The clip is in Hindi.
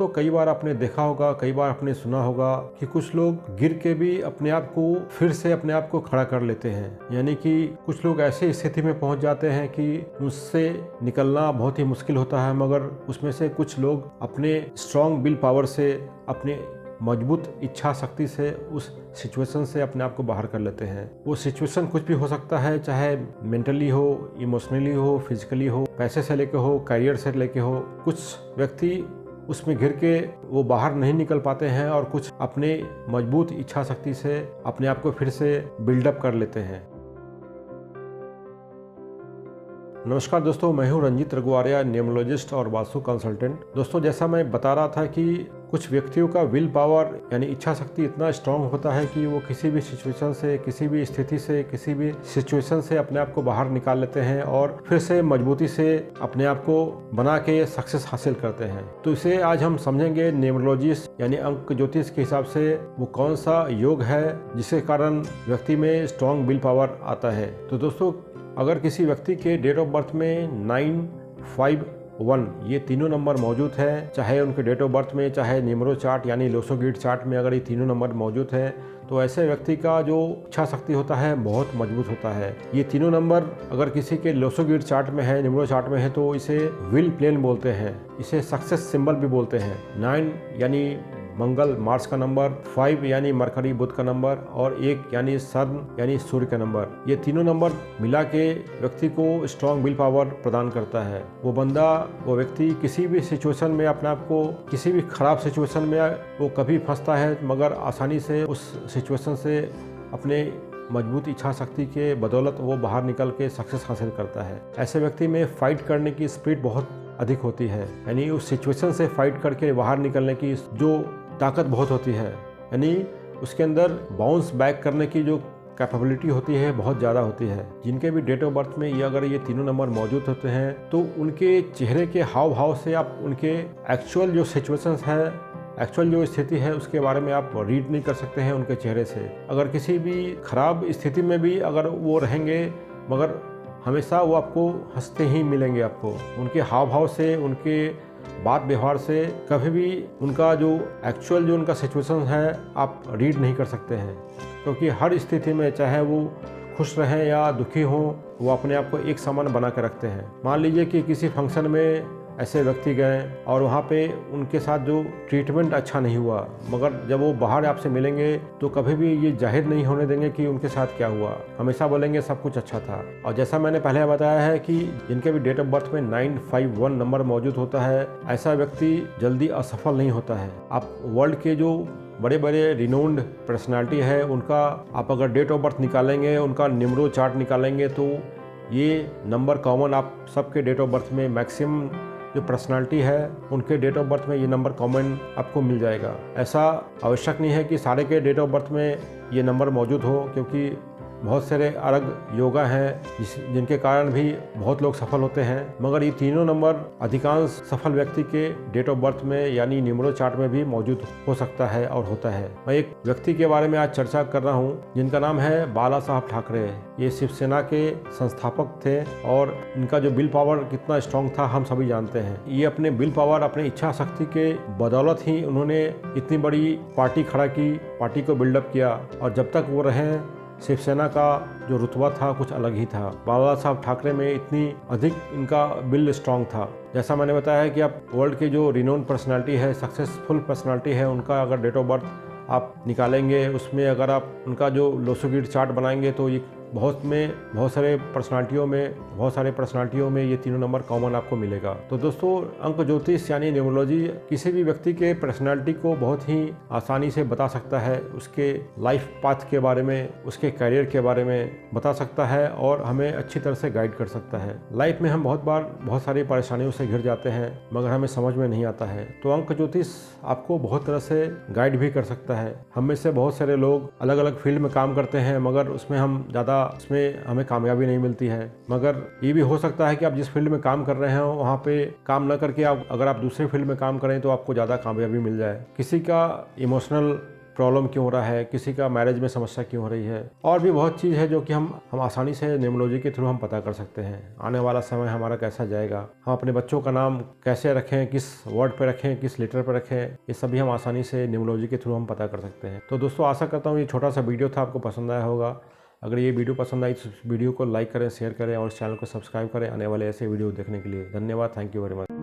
दोस्तों कई बार आपने देखा होगा, कई बार आपने सुना होगा कि कुछ लोग गिर के भी अपने आप को फिर से अपने आप को खड़ा कर लेते हैं। यानी कि कुछ लोग ऐसी स्थिति में पहुंच जाते हैं कि उससे निकलना बहुत ही मुश्किल होता है, मगर उसमें से कुछ लोग अपने स्ट्रॉन्ग विल पावर से, अपने मजबूत इच्छा शक्ति से उस सिचुएशन से अपने आप को बाहर कर लेते हैं। वो सिचुएशन कुछ भी हो सकता है, चाहे मेंटली हो, इमोशनली हो, फिजिकली हो, पैसे से लेके हो, करियर से लेके हो। कुछ व्यक्ति उसमें घिर के वो बाहर नहीं निकल पाते हैं और कुछ अपने मजबूत इच्छा शक्ति से अपने आप को फिर से बिल्डअप कर लेते हैं। नमस्कार दोस्तों, मैं हूं रंजीत रघुआरिया, न्यूमरोलॉजिस्ट और वास्तु कंसल्टेंट। दोस्तों जैसा मैं बता रहा था कि कुछ व्यक्तियों का विल पावर यानी इच्छा शक्ति इतना स्ट्रांग होता है कि वो किसी भी सिचुएशन से, किसी भी स्थिति से, किसी भी सिचुएशन से अपने आप को बाहर निकाल लेते हैं और फिर से मजबूती से अपने आप को बना के सक्सेस हासिल करते हैं। तो इसे आज हम समझेंगे न्यूमरोलॉजिस्ट यानी अंक ज्योतिष के हिसाब से वो कौन सा योग है जिसके कारण व्यक्ति में स्ट्रांग विल पावर आता है। तो दोस्तों अगर किसी व्यक्ति के डेट ऑफ बर्थ में 9, 5, 1 ये तीनों नंबर मौजूद है, चाहे उनके डेट ऑफ बर्थ में, चाहे न्यूमरो चार्ट यानी लोसो ग्रिड चार्ट में अगर ये तीनों नंबर मौजूद है, तो ऐसे व्यक्ति का जो इच्छा शक्ति होता है बहुत मजबूत होता है। ये तीनों नंबर अगर किसी के लोसो ग्रिड चार्ट में है, न्यूमरो चार्ट में है, तो इसे विल प्लेन बोलते हैं, इसे सक्सेस सिंबल भी बोलते हैं। 9 यानी मंगल मार्स का नंबर, 5 यानी मरकरी बुध का नंबर और 1 यानी सन यानी सूर्य का नंबर। ये तीनों नंबर मिला के व्यक्ति को स्ट्रॉन्ग विल पावर प्रदान करता है। वो बंदा, वो व्यक्ति किसी भी सिचुएशन में अपने आप को, किसी भी खराब सिचुएशन में वो कभी फंसता है, मगर आसानी से उस सिचुएशन से अपने मजबूत इच्छा शक्ति के बदौलत वो बाहर निकल के सक्सेस हासिल करता है। ऐसे व्यक्ति में फाइट करने की स्पिरिट बहुत अधिक होती है, यानी उस सिचुएशन से फाइट करके बाहर निकलने की जो ताकत बहुत होती है, यानी उसके अंदर बाउंस बैक करने की जो कैपेबिलिटी होती है बहुत ज़्यादा होती है। जिनके भी डेट ऑफ बर्थ में ये अगर ये तीनों नंबर मौजूद होते हैं तो उनके चेहरे के हाव भाव से आप उनके एक्चुअल जो सिचुएशंस है, एक्चुअल जो स्थिति है उसके बारे में आप रीड नहीं कर सकते हैं उनके चेहरे से। अगर किसी भी खराब स्थिति में भी अगर वो रहेंगे, मगर हमेशा वो आपको हंसते ही मिलेंगे। आपको उनके हाव भाव से, उनके बात व्यवहार से कभी भी उनका जो एक्चुअल जो उनका सिचुएशन है आप रीड नहीं कर सकते हैं, क्योंकि हर स्थिति में चाहे वो खुश रहें या दुखी हों, वो अपने आप को एक समान बना के रखते हैं। मान लीजिए कि किसी फंक्शन में ऐसे व्यक्ति गए और वहाँ पे उनके साथ जो ट्रीटमेंट अच्छा नहीं हुआ, मगर जब वो बाहर आपसे मिलेंगे तो कभी भी ये जाहिर नहीं होने देंगे कि उनके साथ क्या हुआ, हमेशा बोलेंगे सब कुछ अच्छा था। और जैसा मैंने पहले बताया है कि जिनके भी डेट ऑफ बर्थ में 9, 5, 1 नंबर मौजूद होता है, ऐसा व्यक्ति जल्दी असफल नहीं होता है। आप वर्ल्ड के जो बड़े बड़े रिनोन्ड पर्सनालिटी है उनका आप अगर डेट ऑफ बर्थ निकालेंगे, उनका न्यूमरो चार्ट निकालेंगे, तो ये नंबर कॉमन आप सबके डेट ऑफ बर्थ में मैक्सिमम जो पर्सनालिटी है उनके डेट ऑफ बर्थ में ये नंबर कॉमन आपको मिल जाएगा। ऐसा आवश्यक नहीं है कि सारे के डेट ऑफ बर्थ में ये नंबर मौजूद हो, क्योंकि बहुत सारे अलग योगा हैं जिनके कारण भी बहुत लोग सफल होते हैं, मगर ये तीनों नंबर अधिकांश सफल व्यक्ति के डेट ऑफ बर्थ में यानी न्यूमरो चार्ट में भी मौजूद हो सकता है और होता है। मैं एक व्यक्ति के बारे में आज चर्चा कर रहा हूँ जिनका नाम है बाला साहब ठाकरे। ये शिवसेना के संस्थापक थे और इनका जो विल पावर कितना स्ट्रांग था हम सभी जानते हैं। ये अपने विल पावर, अपने इच्छा शक्ति के बदौलत ही उन्होंने इतनी बड़ी पार्टी खड़ा की, पार्टी को बिल्डअप किया, और जब तक वो रहे शिवसेना का जो रुतबा था कुछ अलग ही था। बाला साहब ठाकरे में इतनी अधिक इनका विल स्ट्रांग था। जैसा मैंने बताया है कि आप वर्ल्ड के जो रिनोन पर्सनालिटी है, सक्सेसफुल पर्सनालिटी है, उनका अगर डेट ऑफ बर्थ आप निकालेंगे, उसमें अगर आप उनका जो लोसो ग्रिड चार्ट बनाएंगे तो ये बहुत सारे पर्सनालिटियों में ये तीनों नंबर कॉमन आपको मिलेगा। तो दोस्तों अंक ज्योतिष यानी न्यूमरोलॉजी किसी भी व्यक्ति के पर्सनालिटी को बहुत ही आसानी से बता सकता है, उसके लाइफ पाथ के बारे में, उसके करियर के बारे में बता सकता है और हमें अच्छी तरह से गाइड कर सकता है। लाइफ में हम बहुत बार बहुत सारी परेशानियों से घिर जाते हैं, मगर हमें समझ में नहीं आता है, तो अंक ज्योतिष आपको बहुत तरह से गाइड भी कर सकता है। हम में से बहुत सारे लोग अलग अलग फील्ड में काम करते हैं, मगर उसमें हमें कामयाबी नहीं मिलती है। मगर ये भी हो सकता है कि आप जिस फील्ड में काम कर रहे हो वहाँ पे काम न करके अगर आप दूसरे फील्ड में काम करें तो आपको ज़्यादा कामयाबी मिल जाए। किसी का इमोशनल प्रॉब्लम क्यों हो रहा है, किसी का मैरिज में समस्या क्यों हो रही है, और भी बहुत चीज़ है जो कि हम आसानी से न्यूमरोलॉजी के थ्रू हम पता कर सकते हैं। आने वाला समय हमारा कैसा जाएगा, हम अपने बच्चों का नाम कैसे रखें, किस वर्ड पे रखें, किस लेटर पे रखें, ये सभी हम आसानी से न्यूमरोलॉजी के थ्रू हम पता कर सकते हैं। तो दोस्तों आशा करता हूँ ये छोटा सा वीडियो था, आपको पसंद आया होगा। अगर ये वीडियो पसंद आई तो वीडियो को लाइक करें, शेयर करें और चैनल को सब्सक्राइब करें आने वाले ऐसे वीडियो देखने के लिए। धन्यवाद, थैंक यू वेरी मच।